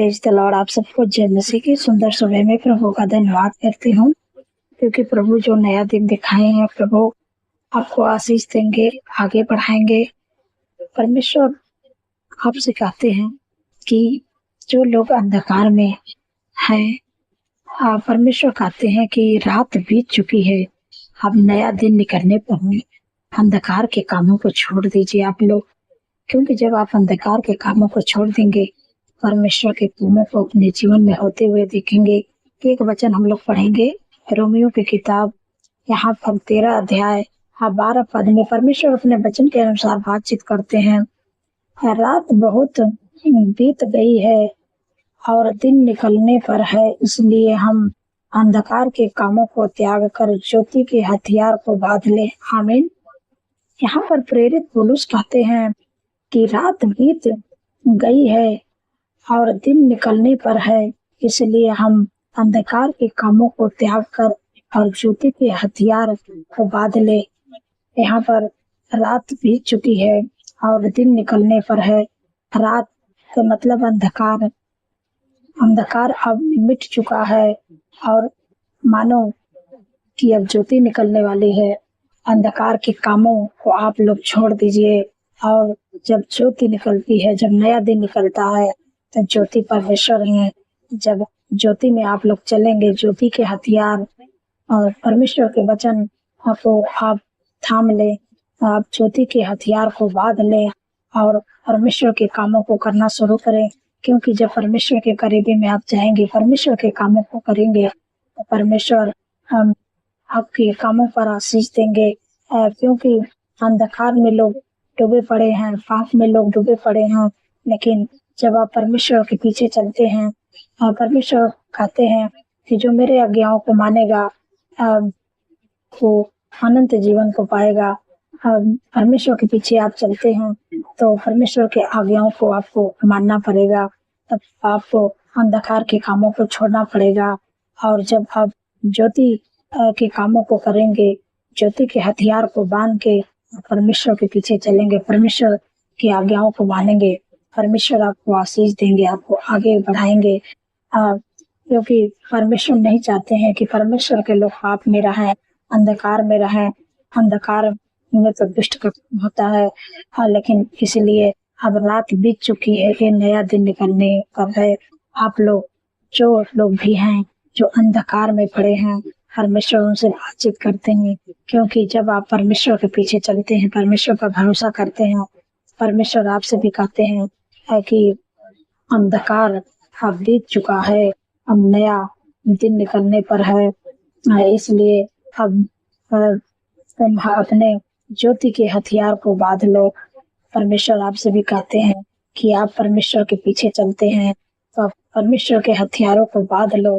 Praise the Lord. आप सबको जय मसीह की सुंदर सुबह में प्रभु का धन्यवाद करती हूँ, क्योंकि प्रभु जो नया दिन दिखाए हैं, प्रभु आपको आशीष देंगे, आगे बढ़ाएंगे। परमेश्वर आप सिखाते हैं कि जो लोग अंधकार में हैं, परमेश्वर कहते हैं कि रात बीत चुकी है, अब नया दिन निकलने पर हूँ। अंधकार के कामों को छोड़ दीजिए आप लोग, क्योंकि जब आप अंधकार के कामों को छोड़ देंगे, परमेश्वर के कामों को अपने जीवन में होते हुए देखेंगे। एक वचन हम लोग पढ़ेंगे, रोमियो की किताब यहाँ पर 13 अध्याय 12 पद में परमेश्वर अपने वचन के अनुसार बातचीत करते हैं। रात बहुत बीत गई है और दिन निकलने पर है, इसलिए हम अंधकार के कामों को त्याग कर ज्योति के हथियार को बांध ले। आमीन। यहाँ पर प्रेरित पौलुस कहते हैं कि रात बीत गई है और दिन निकलने पर है, इसलिए हम अंधकार के कामों को त्याग कर और ज्योति के हथियार को बांध ले। यहाँ पर रात बीत चुकी है और दिन निकलने पर है। रात का मतलब अंधकार, अंधकार अब मिट चुका है और मानो कि अब ज्योति निकलने वाली है। अंधकार के कामों को आप लोग छोड़ दीजिए, और जब ज्योति निकलती है, जब नया दिन निकलता है, तो ज्योति परमेश्वर है। जब ज्योति में आप लोग चलेंगे, ज्योति के हथियार और परमेश्वर के वचन को आप थाम ले, आप ज्योति के हथियार को बांध ले और परमेश्वर के कामों को करना शुरू करें। क्योंकि जब परमेश्वर के करीबी में आप जाएंगे, परमेश्वर के कामों को करेंगे, तो परमेश्वर हम आपके कामों पर आशीष देंगे। क्योंकि अंधकार में लोग डूबे पड़े हैं, पाप में लोग डूबे पड़े हैं, लेकिन जब आप परमेश्वर के पीछे चलते हैं, परमेश्वर कहते हैं कि जो मेरे आज्ञाओं को मानेगा वो अनंत जीवन को पाएगा। परमेश्वर के पीछे आप चलते हैं तो परमेश्वर के आज्ञाओं को आपको मानना पड़ेगा, तब आपको अंधकार के कामों को छोड़ना पड़ेगा। और जब आप ज्योति के कामों को करेंगे, ज्योति के हथियार को बांध के परमेश्वर के पीछे चलेंगे, परमेश्वर की आज्ञाओं को मानेंगे, परमेश्वर आपको आशीष देंगे, आपको आगे बढ़ाएंगे। क्योंकि परमेश्वर नहीं चाहते हैं कि परमेश्वर के लोग पाप में रहें, अंधकार में रहें। अंधकार में तो दुष्ट का होता है, लेकिन इसलिए अब रात बीत चुकी है कि नया दिन निकलने पर है। आप लोग जो लोग भी हैं जो अंधकार में पड़े हैं, परमेश्वर उनसे बातचीत करते हैं। क्योंकि जब आप परमेश्वर के पीछे चलते हैं, परमेश्वर पर भरोसा करते हैं, परमेश्वर आपसे भी कहते हैं कि अंधकार अब बीत चुका है, अब नया दिन निकलने पर है, इसलिए अब तुम अपने ज्योति के हथियार को बांध लो। परमेश्वर आपसे भी कहते हैं कि आप परमेश्वर के पीछे चलते हैं तो आप परमेश्वर के हथियारों को बांध लो।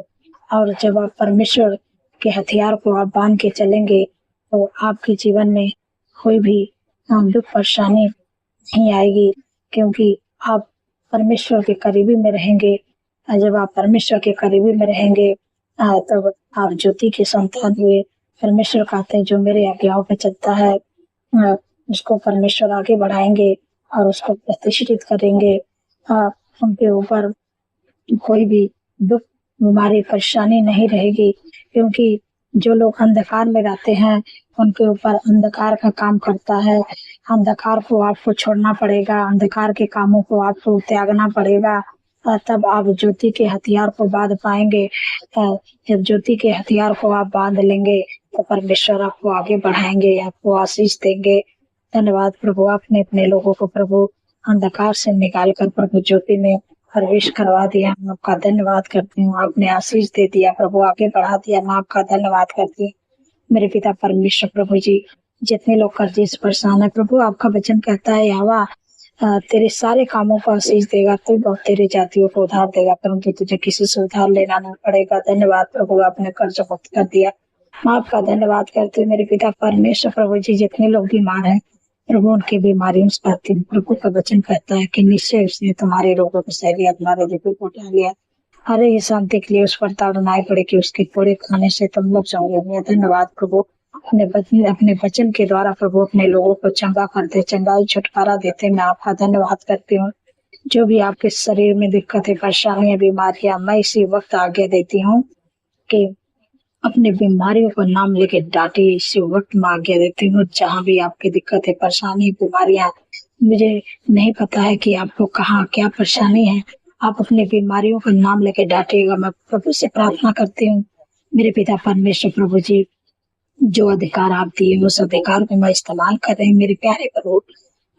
और जब आप परमेश्वर के हथियार को आप बांध के चलेंगे, तो आपके जीवन में कोई भी दुख परेशानी नहीं आएगी, क्योंकि आप परमेश्वर के करीबी में रहेंगे। जब आप परमेश्वर के करीबी में रहेंगे, तब आप ज्योति के संतान हुए। परमेश्वर कहते हैं जो मेरे आज्ञाओं पे चलता है, उसको परमेश्वर आगे बढ़ाएंगे और उसको प्रतिष्ठित करेंगे। उनके ऊपर कोई भी दुख, बीमारी, परेशानी नहीं रहेगी। क्योंकि जो लोग अंधकार में रहते हैं, उनके ऊपर अंधकार का काम करता है। अंधकार को आपको छोड़ना पड़ेगा, अंधकार के कामों को आपको त्यागना पड़ेगा, तब आप ज्योति के हथियार को बांध पाएंगे। जब ज्योति के हथियार को आप बांध लेंगे, तो परमेश्वर आपको आगे बढ़ाएंगे, आपको आशीष देंगे। धन्यवाद प्रभु, आपने अपने लोगों को प्रभु अंधकार से निकाल कर प्रभु ज्योति में प्रवेश करवा दिया। मैं आपका धन्यवाद करती हूँ। आपने आशीष दे दिया प्रभु, आगे बढ़ा दिया। मैं आपका धन्यवाद करती हूँ मेरे पिता परमेश्वर। प्रभु जी, जितने लोग कर्जे से परेशान है प्रभु, आपका वचन कहता है यहोवा तेरे सारे कामों को आशीष देगा, तू बहुत तेरे जातियों को उधार देगा, परंतु तुझे किसी से उधार लेना नहीं पड़ेगा। धन्यवाद प्रभु, आपने कर्ज मुक्त कर दिया। मैं आपका धन्यवाद करती हूँ मेरे पिता परमेश्वर। प्रभु जी, जितने लोग बीमार हैं प्रभु, उनकी बीमारियों से कहती हूँ। प्रभु का वचन कहता है कि निश्चय उसने तुम्हारे रोगों को सह लिया, तुम्हारे दुखों को उठा लिया। हरे ही शांति के लिए उस पर ताड़नाएं पड़े कि उसके कोड़े खाने से तुम लोग जाओगे। धन्यवाद प्रभु, अपने वचन के द्वारा प्रभु अपने लोगों को चंगा करते, चंगाई छुटकारा देते। मैं आपका धन्यवाद करती हूँ जो भी आपके शरीर में दिक्कत है, परेशानियां, बीमारियां, मैं इसी वक्त आज्ञा देती हूँ कि अपने बीमारियों का नाम लेके डांटे। इसी वक्त मैं आज्ञा देती हूँ, जहाँ भी आपकी दिक्कत है, परेशानी, बीमारियां, मुझे नहीं पता है कि आपको कहाँ क्या परेशानी है, आप अपनी बीमारियों का नाम लेके डांटिएगा। मैं प्रभु से प्रार्थना करती हूँ, मेरे पिता परमेश्वर प्रभु जी, जो अधिकार आप दिए उस अधिकार को मैं इस्तेमाल कर रही हूँ मेरे प्यारे प्रभु।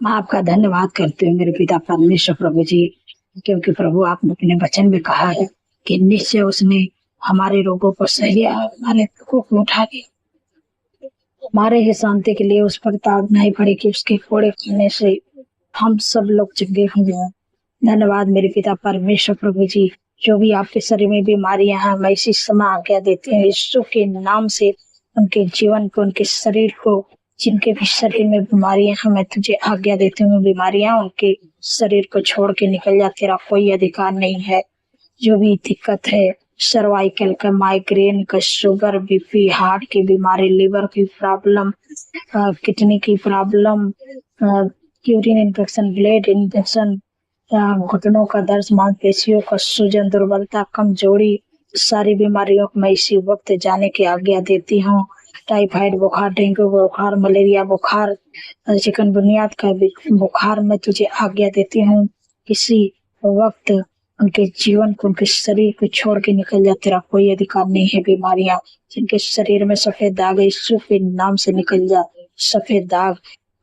मैं आपका धन्यवाद करती हूँ मेरे पिता परमेश्वर प्रभु जी, क्योंकि प्रभु आपने अपने वचन में कहा है कि निश्चय उसने हमारे रोगों को सही, हमारे दुखों को उठा लिया। हमारे ही शांति के लिए उस पर ताड़ना ही पड़ी कि उसके कोड़े खाने से हम सब लोग चंगे हो गए। धन्यवाद मेरे पिता परमेश्वर प्रभु जी, जो भी आपके शरीर में बीमारियां हैं, मैं इसी समय आज्ञा देती हूँ यीशु के नाम से उनके जीवन को, उनके शरीर को, जिनके भी शरीर में बीमारियां हैं, मैं तुझे आज्ञा देती हूँ बीमारियां उनके शरीर को छोड़ के निकल जा, तेरा कोई अधिकार नहीं है। जो भी दिक्कत है, सर्वाइकल का, माइग्रेन का, शुगर, बीपी, हार्ट की बीमारी, लिवर की प्रॉब्लम, किडनी की problem, urine infection, blood infection, घुटनों का दर्द, मांसपेशियों का सूजन, दुर्बलता, कमजोरी, सारी बीमारियों को मैं इसी वक्त जाने की आज्ञा देती हूँ। टाइफाइड बुखार, डेंगू बुखार, मलेरिया बुखार, चिकन बुनियाद का बुखार, मैं तुझे आज्ञा देती हूँ इसी वक्त उनके जीवन को, उनके शरीर को छोड़ के निकल जा, तेरा कोई अधिकार नहीं है। बीमारियां जिनके शरीर में सफेद दाग है, यीशु के नाम से निकल जा। सफेद दाग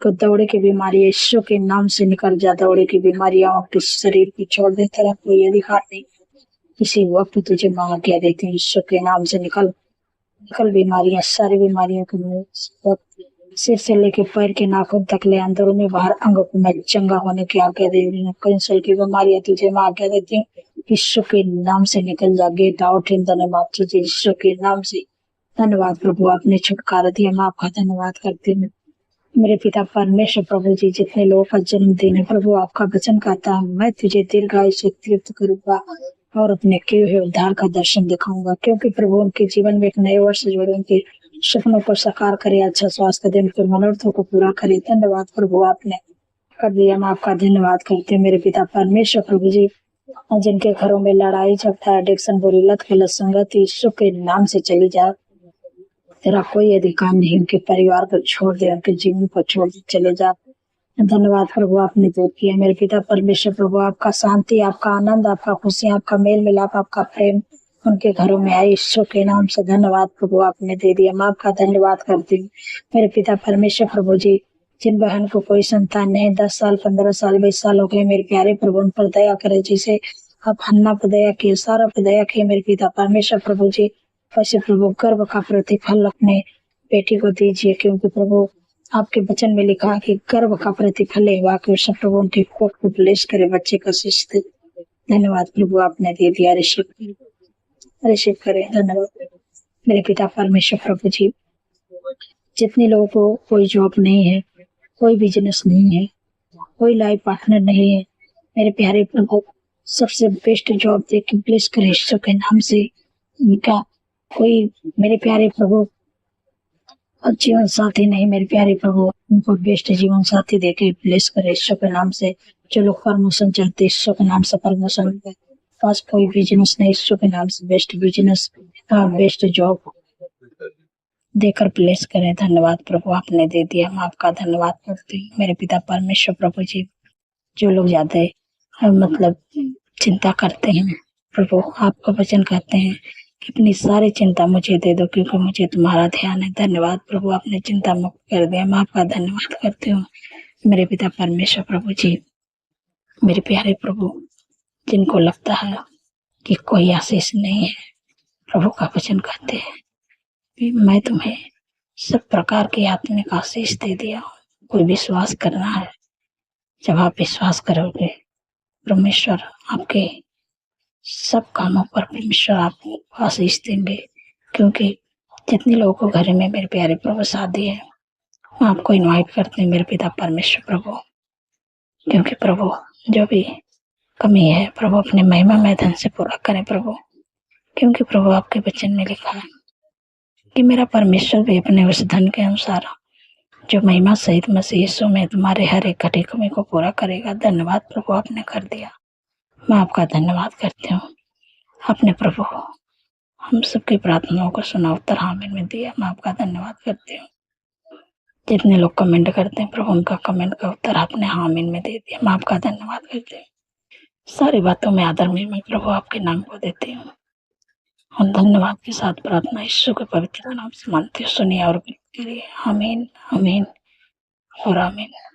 को, दौड़े की बीमारी, यीशु के नाम से निकल जा। दौड़े की बीमारियां आपके शरीर को छोड़ दे, तेरा कोई अधिकार नहीं। इसी वक्त तुझे मैं आज्ञा देती हूँ, यीशु के नाम से निकल बीमारियां, सारी बीमारियों को सिर से लेके पैर के नाखून तक ले, अंदरूनी बाहर अंगों को मैं चंगा होने की आज्ञा दे रही हूँ। कैंसर की बीमारियां तुझे मैं आज्ञा देती हूँ, यीशु के नाम से निकल जा। Get out in the name of Jesus, यीशु के नाम से। धन्यवाद प्रभु, आपने छुटकारा दिया, मैं आपका धन्यवाद करती हूँ मेरे पिता परमेश्वर प्रभु जी। जितने लोगों का जन्मदिन है प्रभु, आपका वचन कहता है मैं तुझे दीर्घायु से तृप्त करूंगा और अपने किए हुए उद्धार का दर्शन दिखाऊंगा, क्योंकि प्रभु उनके जीवन में एक नए वर्ष जोड़े, उनके सपनों को साकार करे, अच्छा स्वास्थ्य दे, उनके मनोरथों को पूरा करे। धन्यवाद प्रभु, आपने कर दिया, मैं आपका धन्यवाद करती हूँ मेरे पिता परमेश्वर प्रभु जी। जिनके घरों में लड़ाई झगड़ा, एडिक्शन, बुरी लत, गलत संगत, यीशु के नाम से चली जाए, तेरा कोई अधिकार नहीं। उनके परिवार को छोड़ दे, उनके जीवन को छोड़ दे, चले जा। धन्यवाद प्रभु, आपने दूर किया मेरे पिता परमेश्वर प्रभु। आपका शांति, आपका आनंद, आपका खुशी, आपका मेल मिलाप, आपका प्रेम उनके घरों में आए, यीशु के नाम से। धन्यवाद प्रभु, आपने दे दिया, मैं आपका धन्यवाद करती हूँ मेरे पिता परमेश्वर प्रभु जी। जिन बहन को कोई संतान नहीं, 10 साल, 15 साल, 20 साल हो गए, मेरे प्यारे प्रभु उन पर दया करे, जिसे आप हन्ना पर दया किए, सारा पर दया किए मेरे पिता परमेश्वर प्रभु जी। वैसे प्रभु गर्भ का प्रतिफल अपने बेटी को दीजिए, क्योंकि प्रभु आपके वचन में लिखा कि गर्भ का प्रतिफल है कि सब प्रभु उनकी कोख को ब्लेस करे, बच्चे का शिष्य। धन्यवाद प्रभु, आपने दे दिया, रिसीव करे। धन्यवाद मेरे पिता परमेश्वर प्रभु जी। जितने लोगों को कोई जॉब नहीं है, कोई बिजनेस नहीं है, कोई लाइफ पार्टनर नहीं है, मेरे प्यारे प्रभु सबसे बेस्ट जॉब दे के ब्लेस करे यीशु के नाम से। उनका कोई मेरे प्यारे प्रभु जीवन साथी नहीं, मेरे प्यारे प्रभु उनको बेस्ट जीवन साथी देके ब्लेस करे यीशु के नाम से। जो लोग प्रमोशन चाहते यीशु के नाम से प्रमोशन, पास कोई बिजनेस नहीं, यीशु के नाम से बेस्ट बिजनेस, बेस्ट जॉब देकर ब्लेस करें। धन्यवाद प्रभु, आपने दे दिया, मैं आपका धन्यवाद करती हूँ मेरे पिता परमेश्वर प्रभु जी। जो लोग ज्यादा मतलब चिंता करते हैं प्रभु, आपका वचन कहते हैं कि अपनी सारी चिंता मुझे दे दो, क्योंकि मुझे तुम्हारा ध्यान है। धन्यवाद प्रभु, आपने चिंता मुक्त कर दिया, मैं आपका धन्यवाद करती हूँ मेरे पिता परमेश्वर प्रभु जी। मेरे प्यारे प्रभु, जिनको लगता है कि कोई आशीष नहीं है, प्रभु का वचन कहते हैं कि मैं तुम्हें सब प्रकार की आत्मिक आशीष दे दिया हूँ, कोई विश्वास करना है। जब आप विश्वास करोगे, परमेश्वर आपके सब कामों पर परमेश्वर आपको आशीष देंगे, क्योंकि जितने लोगों को घर में मेरे प्यारे प्रभु शादी है, मैं आपको इनवाइट करते हैं मेरे पिता परमेश्वर प्रभु, क्योंकि प्रभु जो भी कमी है प्रभु अपने महिमा में धन से पूरा करें प्रभु, क्योंकि प्रभु आपके वचन में लिखा है कि मेरा परमेश्वर भी अपने उस धन के अनुसार जो महिमा सहित मसीह यीशु में तुम्हारे हर एक घटी कमी को पूरा करेगा। धन्यवाद प्रभु, आपने कर दिया। मैं आपका धन्यवाद करती हूँ। अपने प्रभु हम सबकी प्रार्थनाओं को सुना, उत्तर आमीन में दिया। मैं आपका धन्यवाद करती हूँ। जितने लोग कमेंट करते हैं प्रभु, उनका कमेंट का उत्तर आपने आमीन में दे दिया। मैं आपका धन्यवाद करती हूँ। सारी बातों में आदर में मैं प्रभु आपके नाम को देती हूँ। हम धन्यवाद के साथ प्रार्थना यीशु के पवित्र नाम से मानते सुनिए और करिए। आमीन, आमीन और आमीन।